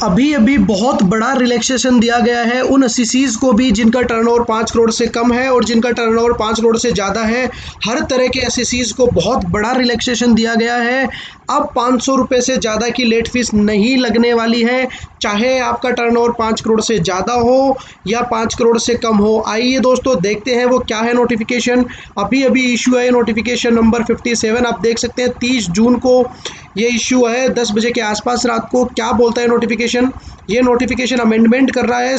अभी अभी बहुत बड़ा रिलैक्सेशन दिया गया है उन एससीसीज को भी जिनका टर्नओवर 5 करोड़ से कम है और जिनका टर्नओवर 5 करोड़ से ज़्यादा है। हर तरह के एससीसीज को बहुत बड़ा रिलैक्सेशन दिया गया है। अब 500 रुपये से ज़्यादा की लेट फीस नहीं लगने वाली है, चाहे आपका टर्नओवर 5 करोड़ से ज़्यादा हो या 5 करोड़ से कम हो। आइए दोस्तों देखते हैं वो क्या है नोटिफिकेशन। अभी अभी इशू है नोटिफिकेशन नंबर 57। आप देख सकते हैं 30 जून को ये इशू है 10 बजे के आसपास रात को। क्या बोलता है नोटिफिकेशन? ये नोटिफिकेशन अमेंडमेंट कर रहा है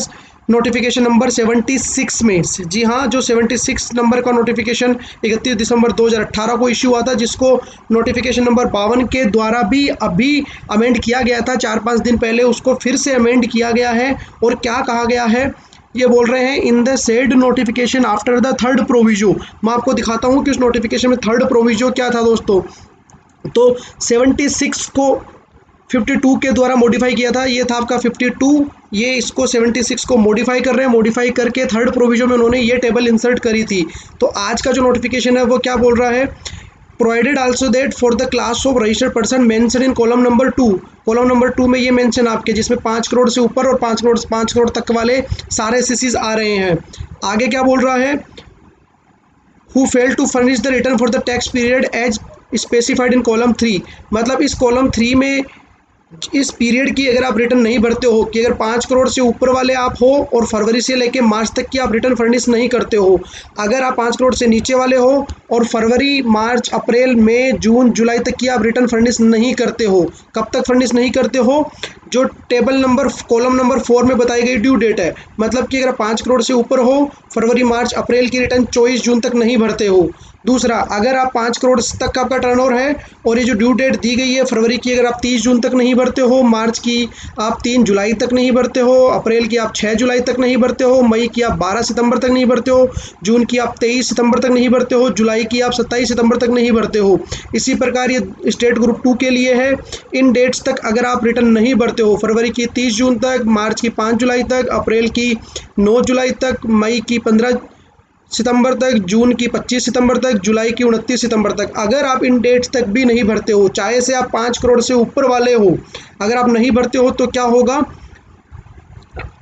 नोटिफिकेशन नंबर 76 में। जी हाँ, जो 76 नंबर का नोटिफिकेशन 31 दिसंबर 2018 को इशू हुआ था, जिसको नोटिफिकेशन नंबर 52 के द्वारा भी अभी अमेंड किया गया था 4-5 दिन पहले, उसको फिर से अमेंड किया गया है। और क्या कहा गया है ये बोल रहे हैं, इन the said notification after the third proviso. मैं आपको दिखाता हूँ कि उस नोटिफिकेशन में थर्ड प्रोविजो क्या था दोस्तों। तो 76 को 52 के द्वारा मॉडिफाई किया था, ये था आपका 52, ये इसको 76 को मॉडिफाई कर रहे हैं। मॉडिफाई करके थर्ड प्रोविजन में उन्होंने ये टेबल इंसर्ट करी थी। तो आज का जो नोटिफिकेशन है वो क्या बोल रहा है, provided also that for the class of registered person mention in column number 2। Column number 2 में ये मेंशन आपके, जिसमें 5 करोड़ से ऊपर और 5 करोड़ तक वाले सारे एससीसीज आ रहे हैं। आगे क्या बोल रहा है, who failed to furnish the return for the tax period as specified in column 3। मतलब इस कॉलम 3 में इस पीरियड की अगर आप रिटर्न नहीं भरते हो, कि अगर 5 करोड़ से ऊपर वाले आप हो और फरवरी से लेके मार्च तक की आप रिटर्न फर्निश नहीं करते हो, अगर आप 5 करोड़ से नीचे वाले हो और फरवरी, मार्च, अप्रैल, मई, जून, जुलाई तक की आप रिटर्न फर्निश नहीं करते हो, कब तक फर्निश नहीं करते हो, जो टेबल नंबर कॉलम नंबर 4 में बताई गई ड्यू डेट है। मतलब कि अगर 5 करोड़ से ऊपर हो, फरवरी, मार्च, अप्रैल की रिटर्न 24 जून तक नहीं भरते हो। दूसरा, अगर आप 5 करोड़ तक का आपका टर्नओवर है और ये जो ड्यू डेट दी गई है फरवरी की, अगर आप 30 जून तक नहीं भरते हो, मार्च की आप 3 जुलाई तक नहीं भरते हो, अप्रैल की आप 6 जुलाई तक नहीं भरते हो, मई की आप 12 सितंबर तक नहीं भरते हो, जून की आप 23 सितंबर तक नहीं भरते हो, जुलाई की आप 27 सितंबर तक नहीं भरते हो। इसी प्रकार ये स्टेट ग्रुप 2 के लिए है। इन डेट्स तक अगर आप रिटर्न नहीं भरते हो, फरवरी की 30 जून तक, मार्च की 5 जुलाई तक, अप्रैल की 9 जुलाई तक, मई की 15 सितंबर तक, जून की 25 सितंबर तक, जुलाई की 29 सितंबर तक, अगर आप इन डेट्स तक भी नहीं भरते हो, चाहे से आप 5 करोड़ से ऊपर वाले हो, अगर आप नहीं भरते हो तो क्या होगा,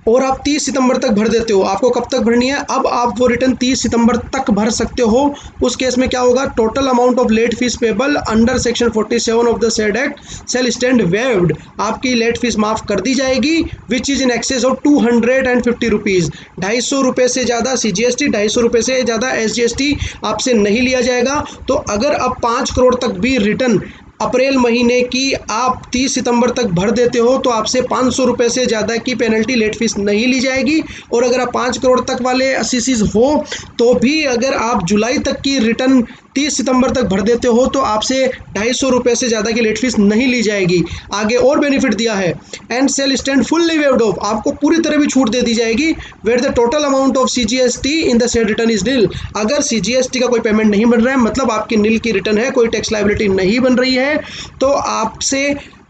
और आप 30 सितंबर तक भर देते हो, आपको कब तक भरनी है, अब आप वो रिटर्न 30 सितंबर तक भर सकते हो। उस केस में क्या होगा, total amount of late fee payable under section 47 of the said act shall stand waived. आपकी लेट फीस माफ़ कर दी जाएगी, which is in excess of 250 rupees. 250 रुपये से ज़्यादा CGST, 250 रुपये से ज़्यादा SGST आपसे नहीं लिया जाएगा। तो अगर आप 5 करोड़ तक भी रिटर्न अप्रैल महीने की आप 30 सितंबर तक भर देते हो तो आपसे 500 रुपये से ज़्यादा की पेनल्टी लेट फीस नहीं ली जाएगी। और अगर आप 5 करोड़ तक वाले सीसीज हो तो भी अगर आप जुलाई तक की रिटर्न 30 सितंबर तक भर देते हो तो आपसे 250 रुपये से ज़्यादा की लेट फीस नहीं ली जाएगी। आगे और बेनिफिट दिया है, and shall stand fully waived off, आपको पूरी तरह भी छूट दे दी जाएगी। Where the total amount of CGST in the said return is nil. अगर CGST का कोई पेमेंट नहीं बन रहा है, मतलब आपकी निल की रिटर्न है, कोई टैक्स लायबिलिटी नहीं बन रही है, तो आपसे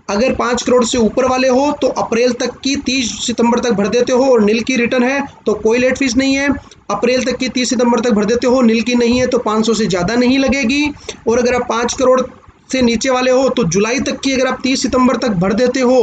अगर 5 करोड़ से ऊपर वाले हो तो अप्रैल तक की 30 सितंबर तक भर देते हो और निल की रिटर्न है तो कोई लेट फीस नहीं है। अप्रैल तक की 30 सितंबर तक भर देते हो, निल की नहीं है तो 500 से ज़्यादा नहीं लगेगी। और अगर आप 5 करोड़ से नीचे वाले हो तो जुलाई तक की अगर आप 30 सितंबर तक भर देते हो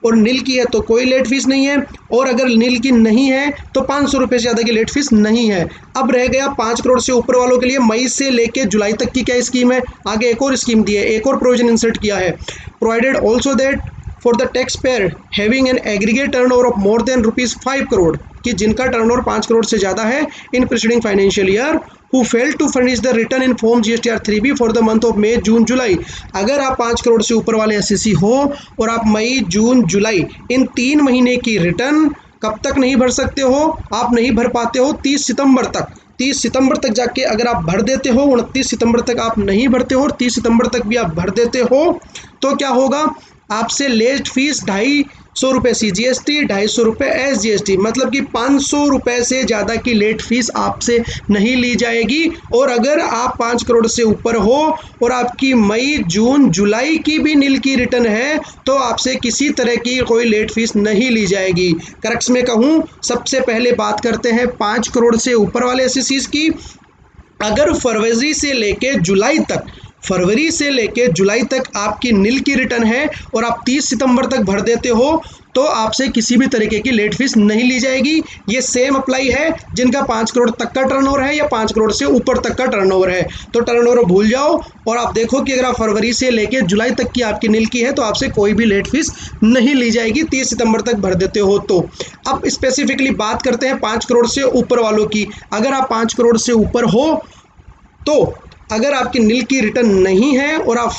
और नील की है तो कोई लेट फीस नहीं है। और अगर नील की नहीं है तो 500 रुपये से ज़्यादा की लेट फीस नहीं है। अब रह गया 5 करोड़ से ऊपर वालों के लिए मई से लेके जुलाई तक की क्या स्कीम है। आगे एक और स्कीम दी है, एक और प्रोविजन इंसर्ट किया है, provided also that for the tax payer having an aggregate turnover of more than ₹5 crore, कि जिनका टर्नओवर 5 करोड़ से ज़्यादा है इन preceding financial year, who failed to furnish the return in form GSTR 3B for the month of May, June, July। अगर आप 5 करोड़ से ऊपर वाले एससीसी हो और आप मई, जून, जुलाई इन 3 महीने की रिटर्न कब तक नहीं भर सकते हो, आप नहीं भर पाते हो 30 सितंबर तक। 30 सितंबर तक जाके अगर आप भर देते हो, 29 सितंबर तक आप नहीं भरते हो और 30 सितंबर तक भी आप भर देते हो तो क्या होगा, आपसे लेट फीस 250 रुपये CGST, 250 रुपये SGST, मतलब कि 500 रुपये से ज़्यादा की लेट फीस आपसे नहीं ली जाएगी। और अगर आप 5 करोड़ से ऊपर हो और आपकी मई, जून, जुलाई की भी नील की रिटर्न है तो आपसे किसी तरह की कोई लेट फीस नहीं ली जाएगी। करेक्ट में कहूँ, सबसे पहले बात करते हैं 5 करोड़ से ऊपर वाले एससीसीज की। अगर फरवरी से लेके जुलाई तक फरवरी से लेके जुलाई तक आपकी नील की रिटर्न है और आप 30 सितंबर तक भर देते हो तो आपसे किसी भी तरीके की लेट फीस नहीं ली जाएगी। ये सेम अप्लाई है जिनका 5 करोड़ तक का टर्नओवर है या 5 करोड़ से ऊपर तक का टर्नओवर है। तो टर्नओवर भूल जाओ और आप देखो कि अगर आप फरवरी से लेके जुलाई तक की आपकी नील की है तो आपसे कोई भी लेट फीस नहीं ली जाएगी 30 सितंबर तक भर देते हो तो। अब स्पेसिफिकली बात करते हैं 5 करोड़ से ऊपर वालों की। अगर आप 5 करोड़ से ऊपर हो तो अगर आपकी नील की रिटर्न नहीं है और आप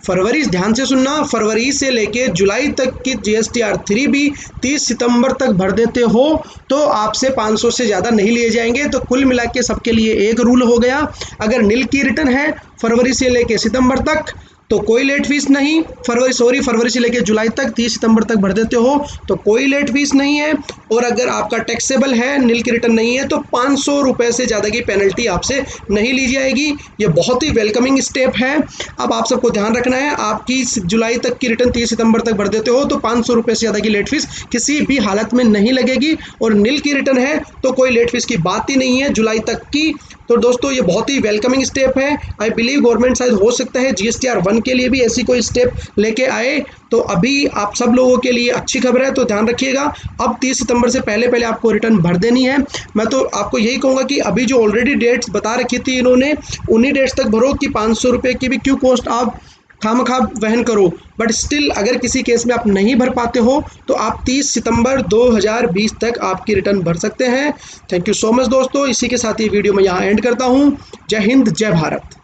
फरवरी ध्यान से सुनना, फरवरी से लेके जुलाई तक की GSTR 3 भी 30 सितंबर तक भर देते हो तो आपसे 500 से ज़्यादा नहीं लिए जाएंगे। तो कुल मिला के सबके लिए एक रूल हो गया, अगर नील की रिटर्न है फरवरी से लेके सितंबर तक तो कोई लेट फीस नहीं, फरवरी से लेकर जुलाई तक 30 सितंबर तक भर देते हो तो कोई लेट फीस नहीं है। और अगर आपका टैक्सेबल है, नील की रिटर्न नहीं है तो 500 रुपये से ज़्यादा की पेनल्टी आपसे नहीं ली जाएगी। ये बहुत ही वेलकमिंग स्टेप है। अब आप सबको ध्यान रखना है, आपकी जुलाई तक की रिटर्न 30 सितंबर तक भर देते हो तो 500 रुपये से ज़्यादा की लेट फीस किसी भी हालत में नहीं लगेगी। और नील की रिटर्न है तो कोई लेट फीस की बात ही नहीं है जुलाई तक की। तो दोस्तों ये बहुत ही वेलकमिंग स्टेप है। आई बिलीव गवर्नमेंट शायद हो सकता है GSTR 1 के लिए भी ऐसी कोई स्टेप लेके आए। तो अभी आप सब लोगों के लिए अच्छी खबर है, तो ध्यान रखिएगा। अब 30 सितंबर से पहले आपको रिटर्न भर देनी है। मैं तो आपको यही कहूँगा कि अभी जो ऑलरेडी डेट्स बता रखी थी इन्होंने, उन्हीं डेट्स तक भरो कि 500 रुपये की भी क्यों कॉस्ट आप खामखा वहन करो। बट स्टिल अगर किसी केस में आप नहीं भर पाते हो तो आप 30 सितंबर 2020 तक आपकी रिटर्न भर सकते हैं। थैंक यू सो मच दोस्तों। इसी के साथ ये वीडियो मैं यहाँ एंड करता हूँ। जय हिंद, जय भारत।